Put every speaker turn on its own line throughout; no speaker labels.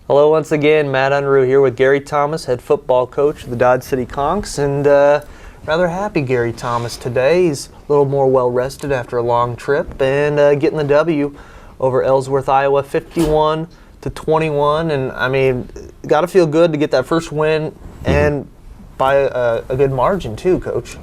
Hello once again, Matt Unruh here with Gary Thomas, head football coach of the Dodge City Conchs, and rather happy Gary Thomas today. He's a little more well-rested after a long trip and getting the W over Ellsworth, Iowa, 51-21, and I mean, got to feel good to get that first win and by a good margin too, Coach.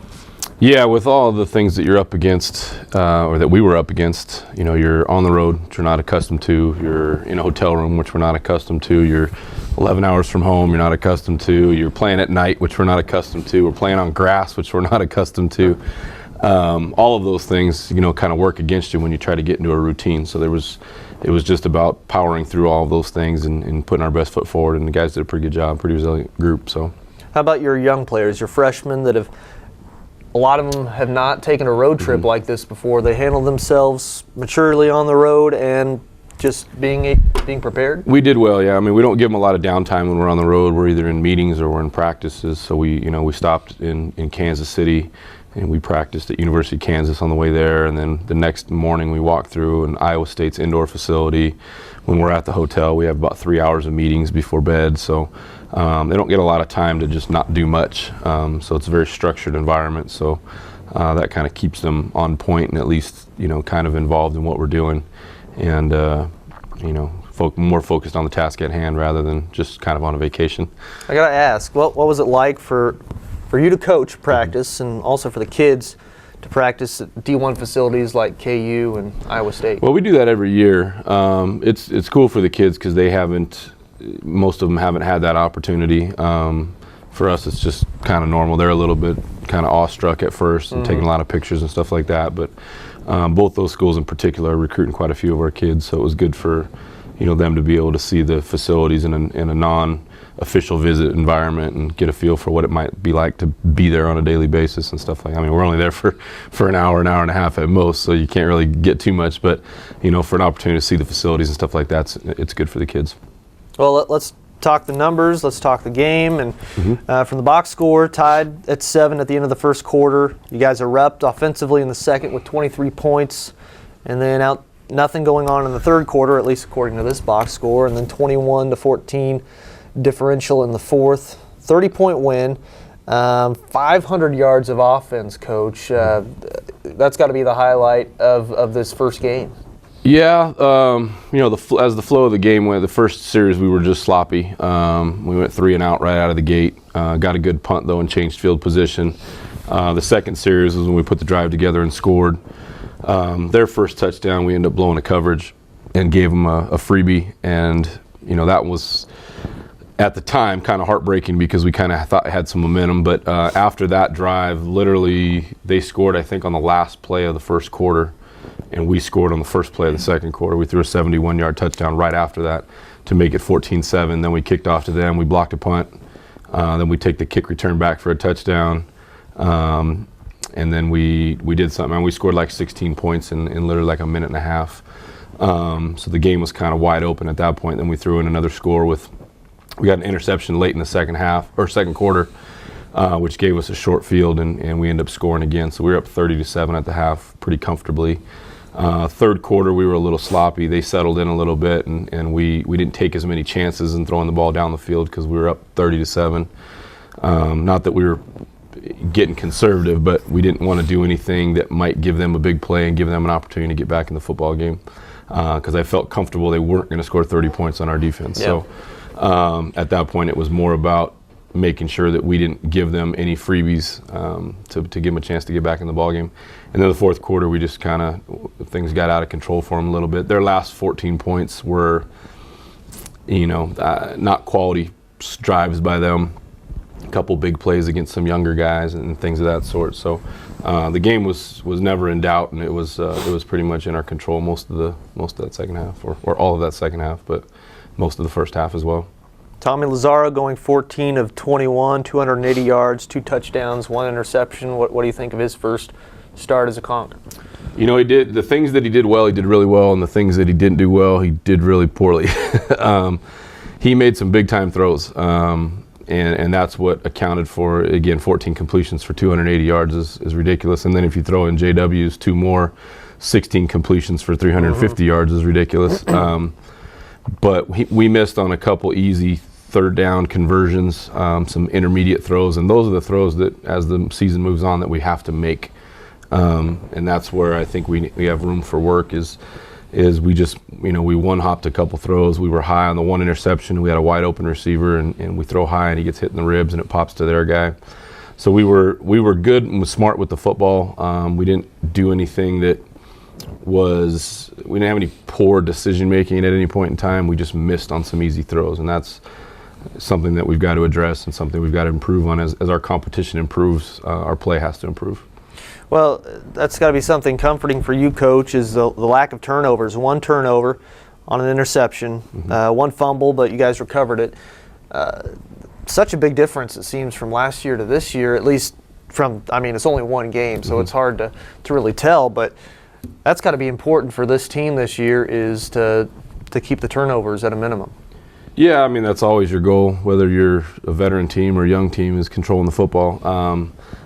Yeah, with all the things that you're up against, or that we were up against, you know, you're on the road, which you're not accustomed to. You're in a hotel room, which we're not accustomed to. You're 11 hours from home, you're not accustomed to. You're playing at night, which we're not accustomed to. We're playing on grass, which we're not accustomed to. All of those things, you know, kind of work against you when you try to get into a routine. So it was just about powering through all of those things and putting our best foot forward. And the guys did a pretty good job, pretty resilient group. So,
how about your young players, your freshmen that have? A lot of them have not taken a road trip like this before. They handle themselves maturely on the road and just being prepared.
We did well, yeah. I mean, we don't give them a lot of downtime when we're on the road. We're either in meetings or we're in practices. So we stopped in Kansas City and we practiced at University of Kansas on the way there. And then the next morning we walked through an Iowa State's indoor facility. When we're at the hotel, we have about 3 hours of meetings before bed. So they don't get a lot of time to just not do much. So it's a very structured environment. So that kind of keeps them on point and at least, you know, kind of involved in what we're doing. And, you know, more focused on the task at hand rather than just kind of on a vacation.
I got to ask, what was it like for you to coach practice and also for the kids to practice at D1 facilities like KU and Iowa State?
Well, we do that every year. It's cool for the kids because most of them haven't had that opportunity. For us, it's just kind of normal. They're a little bit kind of awestruck at first and taking a lot of pictures and stuff like that. But both those schools in particular are recruiting quite a few of our kids, so it was good for them to be able to see the facilities in a non-official visit environment and get a feel for what it might be like to be there on a daily basis and stuff like that. I mean, we're only there for an hour and a half at most, so you can't really get too much. But for an opportunity to see the facilities and stuff like that, it's good for the kids.
Well, let's talk the numbers. Let's talk the game. And from the box score, tied at 7 at the end of the first quarter. You guys erupt offensively in the second with 23 points, and then nothing going on in the third quarter, at least according to this box score, and then 21-14 differential in the fourth. 30-point win, 500 yards of offense, Coach. That's got to be the highlight of this first game.
Yeah, as the flow of the game went, the first series we were just sloppy. We went 3 and out right out of the gate. Got a good punt though and changed field position. The second series was when we put the drive together and scored. Their first touchdown, we ended up blowing a coverage and gave them a freebie, and that was at the time kind of heartbreaking because we kind of thought it had some momentum. But after that drive, literally they scored I think on the last play of the first quarter. And we scored on the first play of the second quarter. We threw a 71-yard touchdown right after that to make it 14-7. Then we kicked off to them. We blocked a punt. Then we take the kick return back for a touchdown. And then we did something. And we scored like 16 points in literally like a minute and a half. So the game was kind of wide open at that point. Then we threw in another score we got an interception late in the second quarter, which gave us a short field, and we ended up scoring again. So we were up 30-7 at the half pretty comfortably. Third quarter, we were a little sloppy. They settled in a little bit, and we didn't take as many chances in throwing the ball down the field because we were up 30-7. Not that we were getting conservative, but we didn't want to do anything that might give them a big play and give them an opportunity to get back in the football game because I felt comfortable they weren't going to score 30 points on our defense. Yeah. So at that point, it was more about making sure that we didn't give them any freebies to give them a chance to get back in the ballgame. And then the fourth quarter, we just things got out of control for them a little bit. Their last 14 points were, not quality drives by them. A couple big plays against some younger guys and things of that sort. So the game was never in doubt, and it was pretty much in our control most of that second half, or all of that second half, but most of the first half as well.
Tommy Lazzaro going 14 of 21, 280 yards, 2 touchdowns, 1 interception. What do you think of his first start as a Conch?
He did the things that he did well, he did really well, and the things that he didn't do well, he did really poorly. He made some big time throws, and that's what accounted for, again, 14 completions for 280 yards is ridiculous. And then if you throw in JW's 2 more, 16 completions for 350 yards is ridiculous. but we missed on a couple easy third down conversions, some intermediate throws, and those are the throws that, as the season moves on, that we have to make. And that's where I think we have room for work. Is we just, we one-hopped a couple throws. We were high on the one interception. We had a wide open receiver, and we throw high, and he gets hit in the ribs, and it pops to their guy. So we were good and smart with the football. We didn't do anything that we didn't have any poor decision making at any point in time. We just missed on some easy throws, and that's something that we've got to address and something we've got to improve on. As our competition improves, our play has to improve.
Well, that's got to be something comforting for you, Coach, is the lack of turnovers. One turnover on an interception, one fumble, but you guys recovered it. Such a big difference, it seems, from last year to this year, at least it's only one game, so it's hard to really tell, but that's got to be important for this team this year, is to keep the turnovers at a minimum.
Yeah, that's always your goal, whether you're a veteran team or a young team, is controlling the football.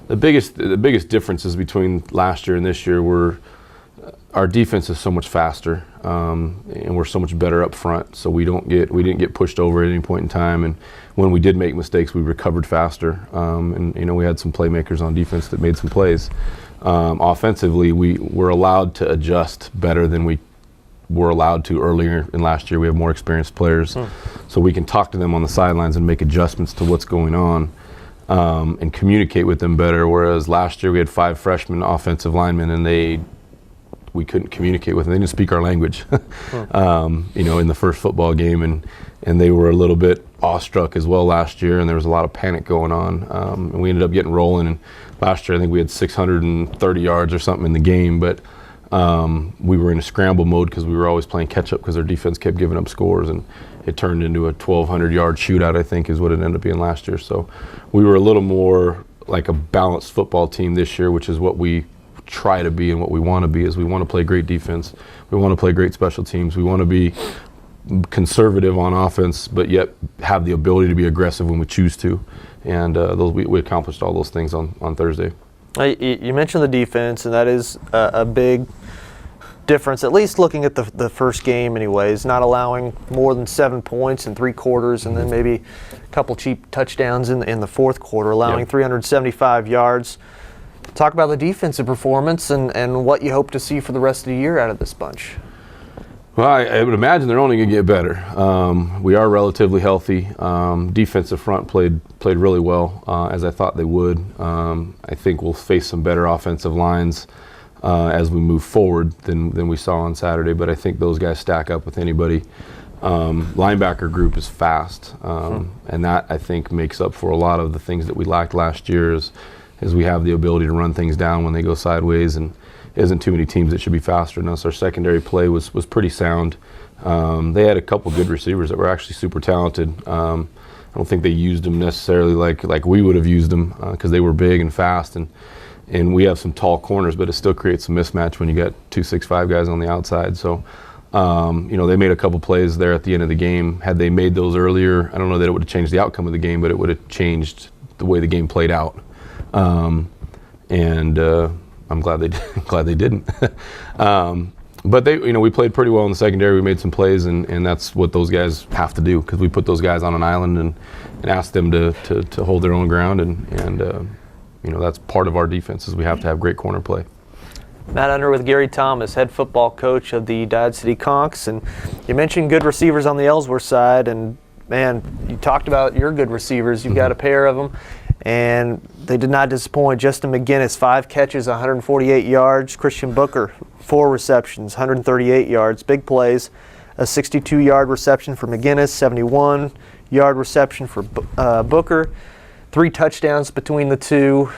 The biggest differences between last year and this year were our defense is so much faster, and we're so much better up front. So we didn't get pushed over at any point in time, and when we did make mistakes, we recovered faster. And we had some playmakers on defense that made some plays. Offensively, we were allowed to adjust better than we were allowed to earlier in last year. We have more experienced players, so we can talk to them on the sidelines and make adjustments to what's going on, and communicate with them better. Whereas last year we had 5 freshman offensive linemen, and we couldn't communicate with them. They didn't speak our language, in the first football game, and they were a little bit awestruck as well last year, and there was a lot of panic going on. And we ended up getting rolling, and last year I think we had 630 yards or something in the game, but we were in a scramble mode because we were always playing catch up because our defense kept giving up scores, and it turned into a 1,200-yard shootout, I think, is what it ended up being last year. So we were a little more like a balanced football team this year, which is what we try to be and what we want to be. Is we want to play great defense, we want to play great special teams, we want to be conservative on offense, but yet have the ability to be aggressive when we choose to. And we accomplished all those things on Thursday.
You mentioned the defense, and that is a big difference, at least looking at the first game anyways, not allowing more than 7 points in 3 quarters, and then maybe a couple cheap touchdowns in the fourth quarter, allowing 375 yards. Talk about the defensive performance and what you hope to see for the rest of the year out of this bunch.
Well, I would imagine they're only going to get better. We are relatively healthy. Defensive front played really well, as I thought they would. I think we'll face some better offensive lines as we move forward than we saw on Saturday, but I think those guys stack up with anybody. Linebacker group is fast, and that, I think, makes up for a lot of the things that we lacked last year, is we have the ability to run things down when they go sideways, and isn't too many teams that should be faster than us. Our secondary play was pretty sound. They had a couple good receivers that were actually super talented. I don't think they used them necessarily like we would have used them, because they were big and fast, and we have some tall corners, but it still creates some mismatch when you got 2 6'5" guys on the outside. So they made a couple plays there at the end of the game. Had they made those earlier, I don't know that it would have changed the outcome of the game, but it would have changed the way the game played out. I'm glad they didn't. But we played pretty well in the secondary. We made some plays, and that's what those guys have to do, because we put those guys on an island and ask them to hold their own ground, and that's part of our defense, is we have to have great corner play.
Matt Under with Gary Thomas, head football coach of the Dodge City Conchs, and you mentioned good receivers on the Ellsworth side, and man, you talked about your good receivers. You've got a pair of them, and they did not disappoint. Justin McGinnis, 5 catches, 148 yards. Christian Booker, 4 receptions, 138 yards. Big plays. A 62-yard reception for McGinnis, 71-yard reception for Booker. 3 touchdowns between the two.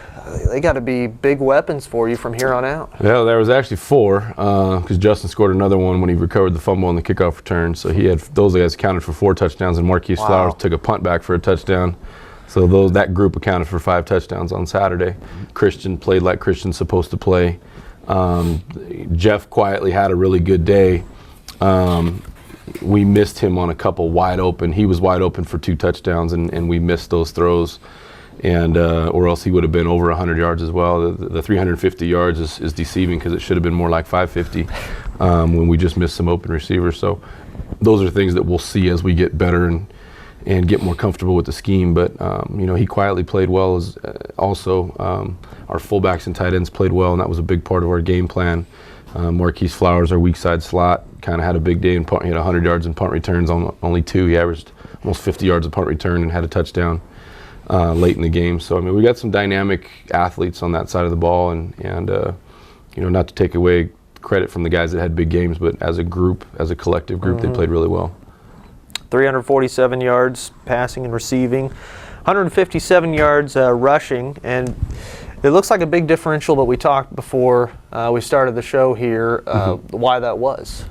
They got to be big weapons for you from here on out.
Yeah, there was actually 4, because Justin scored another one when he recovered the fumble on the kickoff return. So those guys accounted for 4 touchdowns, and Marquise Flowers took a punt back for a touchdown. So that group accounted for 5 touchdowns on Saturday. Christian played like Christian's supposed to play. Jeff quietly had a really good day. We missed him on a couple wide open. He was wide open for 2 touchdowns, and we missed those throws. And or else he would have been over 100 yards as well. The 350 yards is deceiving, because it should have been more like 550 when we just missed some open receivers. So those are things that we'll see as we get better and get more comfortable with the scheme. But he quietly played well. As also our fullbacks and tight ends played well, and that was a big part of our game plan. Marquise Flowers, our weak side slot, kind of had a big day in punt. He had 100 yards in punt returns on only 2. He averaged almost 50 yards of punt return and had a touchdown late in the game. So we got some dynamic athletes on that side of the ball, and not to take away credit from the guys that had big games, but as a group, as a collective group, they played really well.
347 yards passing and receiving, 157 yards rushing, and it looks like a big differential, but we talked before we started the show here why that was.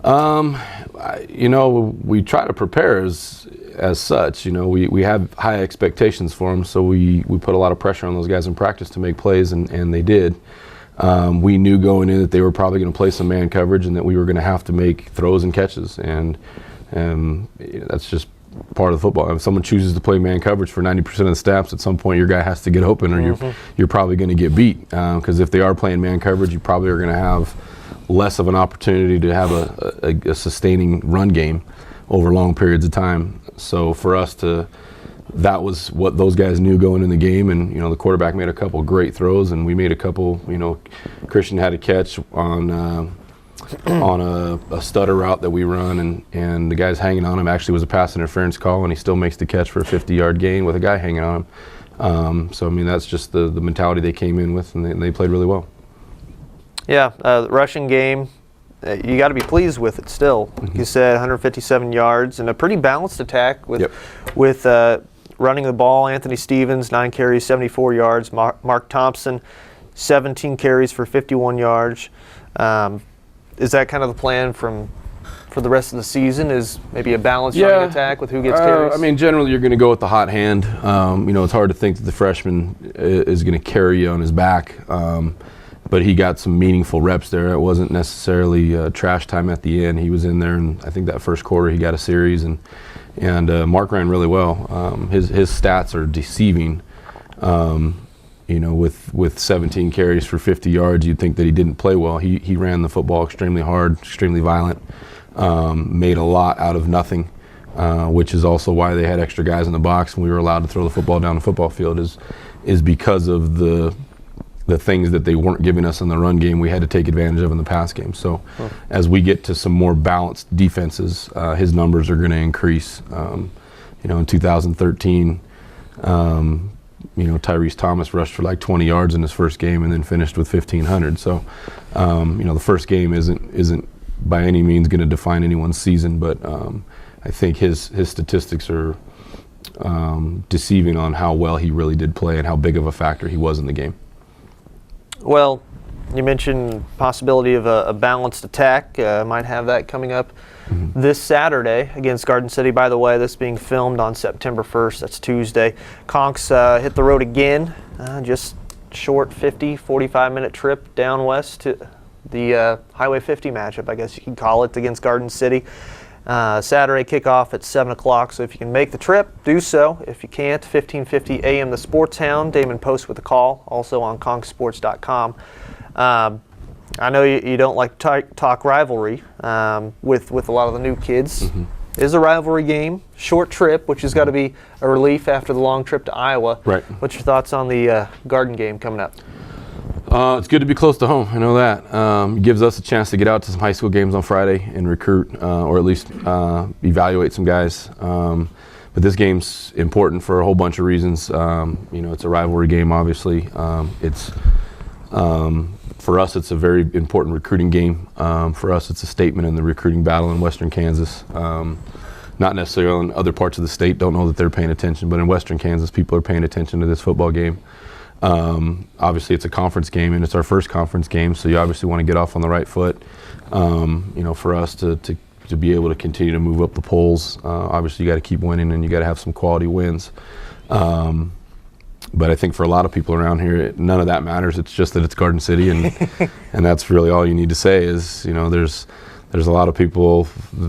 We try to prepare as such. We have high expectations for them, so we put a lot of pressure on those guys in practice to make plays, and they did. We knew going in that they were probably going to play some man coverage and that we were going to have to make throws and catches, and that's just part of the football. If someone chooses to play man coverage for 90% of the snaps, at some point your guy has to get open, or you're probably going to get beat. Because if they are playing man coverage, you probably are going to have less of an opportunity to have a sustaining run game over long periods of time. So for us that was what those guys knew going in the game, and the quarterback made a couple great throws, and we made a couple. Christian had a catch on a stutter route that we run, and the guy's hanging on him. Actually, was a pass interference call, and he still makes the catch for a 50-yard gain with a guy hanging on him. So that's just the mentality they came in with, and they played really well.
Yeah, the rushing game, you got to be pleased with it still. Like you said, 157 yards and a pretty balanced attack with running the ball. Anthony Stevens, 9 carries, 74 yards. Mark Thompson, 17 carries for 51 yards. Is that kind of the plan for the rest of the season? Is maybe a balanced running attack with who gets carries?
Generally you're going to go with the hot hand. It's hard to think that the freshman is going to carry you on his back. But he got some meaningful reps there. It wasn't necessarily trash time at the end. He was in there, and I think that first quarter he got a series, and Mark ran really well. His stats are deceiving. With 17 carries for 50 yards, you'd think that he didn't play well. He ran the football extremely hard, extremely violent, made a lot out of nothing, which is also why they had extra guys in the box and we were allowed to throw the football down the football field, is because of the things that they weren't giving us in the run game. We had to take advantage of in the pass game. So as we get to some more balanced defenses, his numbers are going to increase. In 2013, Tyrese Thomas rushed for like 20 yards in his first game and then finished with 1,500. So, the first game isn't by any means going to define anyone's season, but I think his statistics are deceiving on how well he really did play and how big of a factor he was in the game.
Well, you mentioned possibility of a balanced attack. Might have that coming up this Saturday against Garden City. By the way, this being filmed on September 1st. That's Tuesday. Conks hit the road again. Just short 45-minute trip down west to the Highway 50 matchup, I guess you could call it, against Garden City. Saturday kickoff at 7 o'clock, so if you can make the trip, do so. If you can't, 15:50 a.m. the Sports Hound. Damon Post with a call, also on conksports.com. I know you don't like to talk rivalry with a lot of the new kids. It is a rivalry game, short trip, which has got to be a relief after the long trip to Iowa.
Right.
What's your thoughts on the Garden game coming up?
It's good to be close to home. I know that. It gives us a chance to get out to some high school games on Friday and recruit, or at least evaluate some guys. But this game's important for a whole bunch of reasons. It's a rivalry game, obviously. For us, it's a very important recruiting game. For us, it's a statement in the recruiting battle in Western Kansas. Not necessarily in other parts of the state, don't know that they're paying attention, but in Western Kansas, people are paying attention to this football game. Obviously, it's a conference game, and it's our first conference game, so you obviously want to get off on the right foot. For us to be able to continue to move up the polls, obviously you got to keep winning, and you got to have some quality wins. But I think for a lot of people around here, none of that matters. It's just that it's Garden City, and that's really all you need to say is, there's a lot of people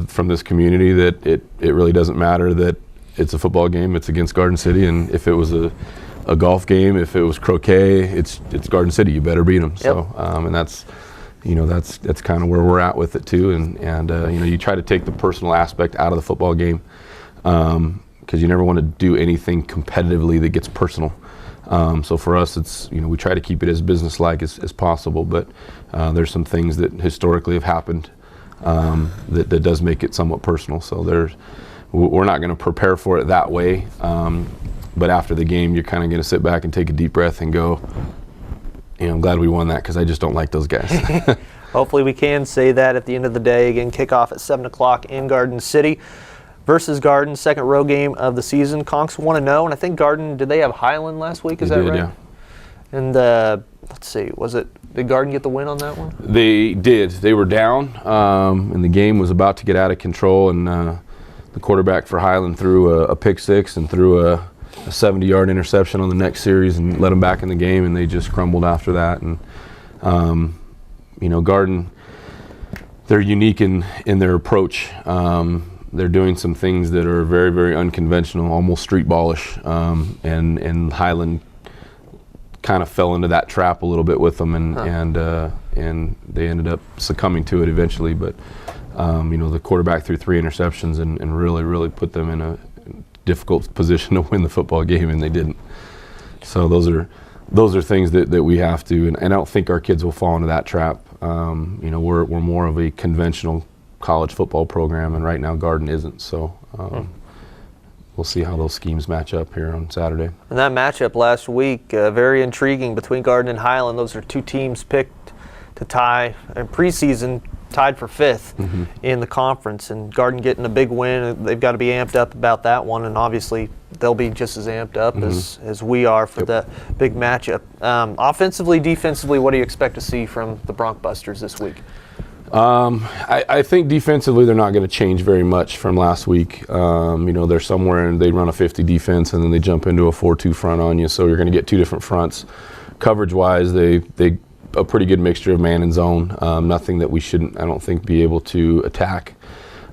from this community that it really doesn't matter that it's a football game. It's against Garden City, and if it was a golf game, if it was croquet, it's Garden City. You better beat them. Yep. So, and that's, that's kind of where we're at with it too. And you try to take the personal aspect out of the football game, because you never want to do anything competitively that gets personal. So for us, it's, we try to keep it as business-like as possible, but there's some things that historically have happened that does make it somewhat personal. So we're not going to prepare for it that way, but after the game, you're kind of going to sit back and take a deep breath and go, I'm glad we won that, because I just don't like those guys.
Hopefully we can say that at the end of the day. Again, kickoff at 7 o'clock in Garden City versus Garden, second road game of the season. Conks 1-0, and I think Garden, did they have Highland last week? Is that right?
Yeah.
And let's see, did Garden get the win on that one?
They did. They were down, and the game was about to get out of control, and the quarterback for Highland threw a pick six and threw a 70-yard interception on the next series and let them back in the game, and they just crumbled after that. And Garden, they're unique in their approach. They're doing some things that are very, very unconventional, almost street ballish, and Highland kind of fell into that trap a little bit with them, and they ended up succumbing to it eventually. But the quarterback threw 3 interceptions and really, really put them in a difficult position to win the football game, and they didn't. So those are things that we have to, and I don't think our kids will fall into that trap. We're more of a conventional college football program, and right now Garden isn't. So we'll see how those schemes match up here on Saturday. And
that matchup last week, very intriguing between Garden and Highland. Those are two teams picked to tie in preseason, tied for 5th in the conference, and Garden getting a big win. They've got to be amped up about that one, and obviously they'll be just as amped up as we are for that big matchup. Offensively, defensively, what do you expect to see from the Broncbusters this week?
I think defensively they're not going to change very much from last week. They're somewhere and they run a 50 defense and then they jump into a 4-2 front on you, so you're going to get 2 different fronts. Coverage-wise, they a pretty good mixture of man and zone. Nothing that we shouldn't, I don't think, be able to attack.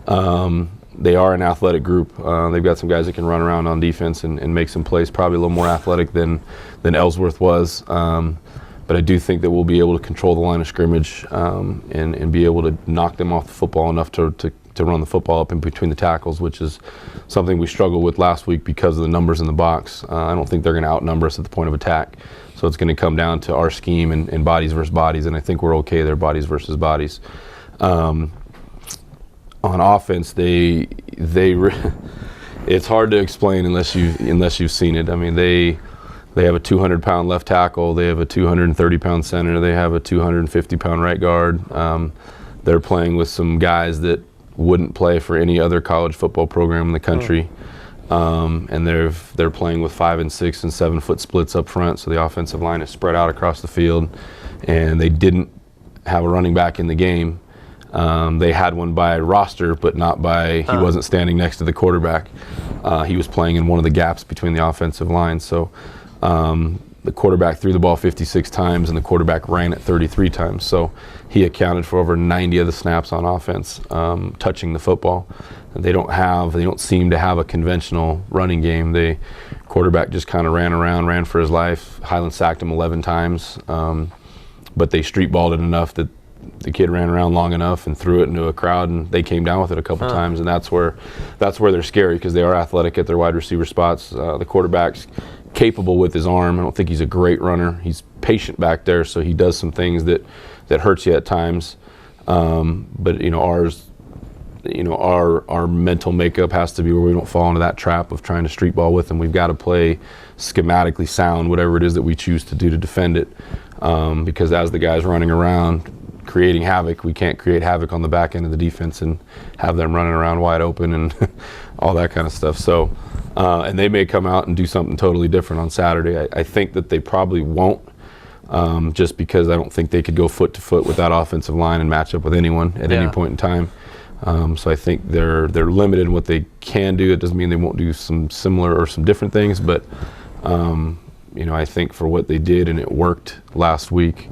They are an athletic group. They've got some guys that can run around on defense and make some plays, probably a little more athletic than Ellsworth was. But I do think that we'll be able to control the line of scrimmage and be able to knock them off the football enough to run the football up in between the tackles, which is something we struggled with last week because of the numbers in the box. I don't think they're going to outnumber us at the point of attack. So it's going to come down to our scheme and bodies versus bodies, and I think we're okay there, bodies versus bodies. On offense, it's hard to explain unless you've seen it. I mean, they have a 200-pound left tackle, they have a 230-pound center, they have a 250-pound right guard. They're playing with some guys that wouldn't play for any other college football program in the country. And they're playing with 5 and 6 and 7-foot splits up front, so the offensive line is spread out across the field. And they didn't have a running back in the game. They had one by roster, but not by, he wasn't standing next to the quarterback. He was playing in one of the gaps between the offensive lines. So the quarterback threw the ball 56 times and the quarterback ran it 33 times. So he accounted for over 90 of the snaps on offense, touching the football. They don't seem to have a conventional running game. The quarterback just kind of ran for his life. Highland sacked him 11 times, but they street balled it enough that the kid ran around long enough and threw it into a crowd, and they came down with it a couple times, and that's where they're scary, because they are athletic at their wide receiver spots. The quarterback's capable with his arm. I don't think he's a great runner. He's patient back there, so he does some things that hurts you at times. But our mental makeup has to be where we don't fall into that trap of trying to street ball with them. We've got to play schematically sound, whatever it is that we choose to do to defend it, because as the guys running around creating havoc, we can't create havoc on the back end of the defense and have them running around wide open and all that kind of stuff. So, and they may come out and do something totally different on Saturday. I think that they probably won't, just because I don't think they could go foot to foot with that offensive line and match up with anyone at any point in time. So I think they're limited in what they can do. It doesn't mean they won't do some similar or some different things, but I think for what they did and it worked last week,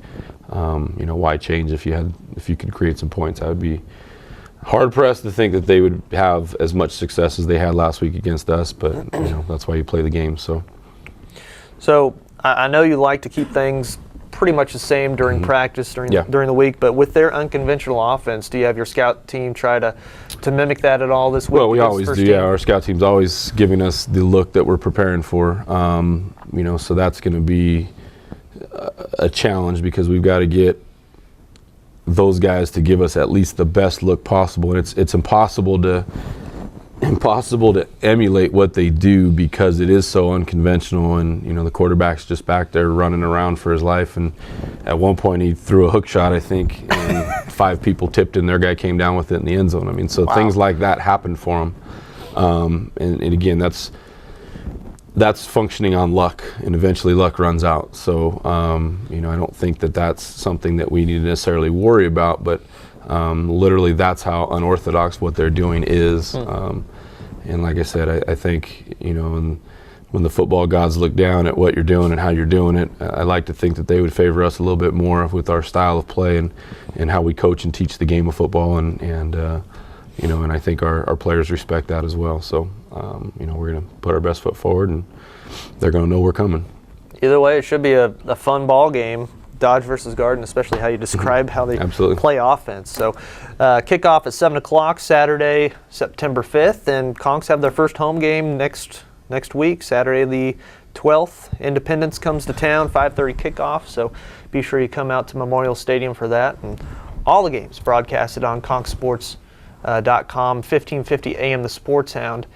why change if you could create some points? I would be hard pressed to think that they would have as much success as they had last week against us, but that's why you play the game. So
I know you like to keep things pretty much the same during practice, during the week. But with their unconventional offense, do you have your scout team try to mimic that at all this week?
Well, we always do. Yeah, our scout team's always giving us the look that we're preparing for. So that's going to be a challenge because we've got to get those guys to give us at least the best look possible, and it's impossible to emulate what they do because it is so unconventional, and the quarterback's just back there running around for his life, and at one point he threw a hook shot, I think, and 5 people tipped and their guy came down with it in the end zone. I mean, so things like that happen for him, and again, that's functioning on luck, and eventually luck runs out. So I don't think that's something that we need to necessarily worry about, but literally that's how unorthodox what they're doing is. And like I said, I think, when the football gods look down at what you're doing and how you're doing it, I like to think that they would favor us a little bit more with our style of play and how we coach and teach the game of football. And I think our players respect that as well. So, we're going to put our best foot forward, and they're going to know we're coming. Either
way, it should be a fun ball game. Dodge versus Garden, especially how you describe how they play offense. So kickoff at 7 o'clock Saturday, September 5th, and Conks have their first home game next week, Saturday the 12th. Independence comes to town, 5:30 kickoff, so be sure you come out to Memorial Stadium for that. And all the games broadcasted on conksports.com, 1550 AM, the Sports Hound.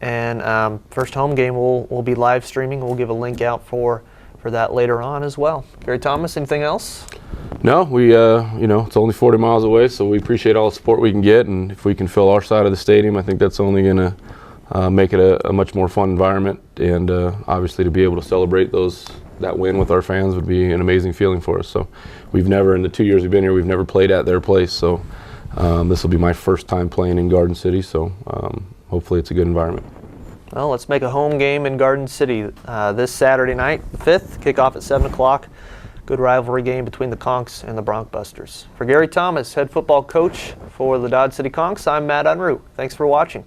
And first home game we'll be live streaming. We'll give a link out for that later on as well. Gary Thomas, anything else?
No, we it's only 40 miles away, so we appreciate all the support we can get, and if we can fill our side of the stadium, I think that's only going to make it a much more fun environment, and obviously to be able to celebrate that win with our fans would be an amazing feeling for us. So we've never, in the 2 years we've been here, we've never played at their place, so this will be my first time playing in Garden City, so hopefully it's a good environment.
Well, let's make a home game in Garden City this Saturday night, the 5th, kickoff at 7 o'clock. Good rivalry game between the Conks and the Broncbusters. For Gary Thomas, head football coach for the Dodge City Conks, I'm Matt Unruh. Thanks for watching.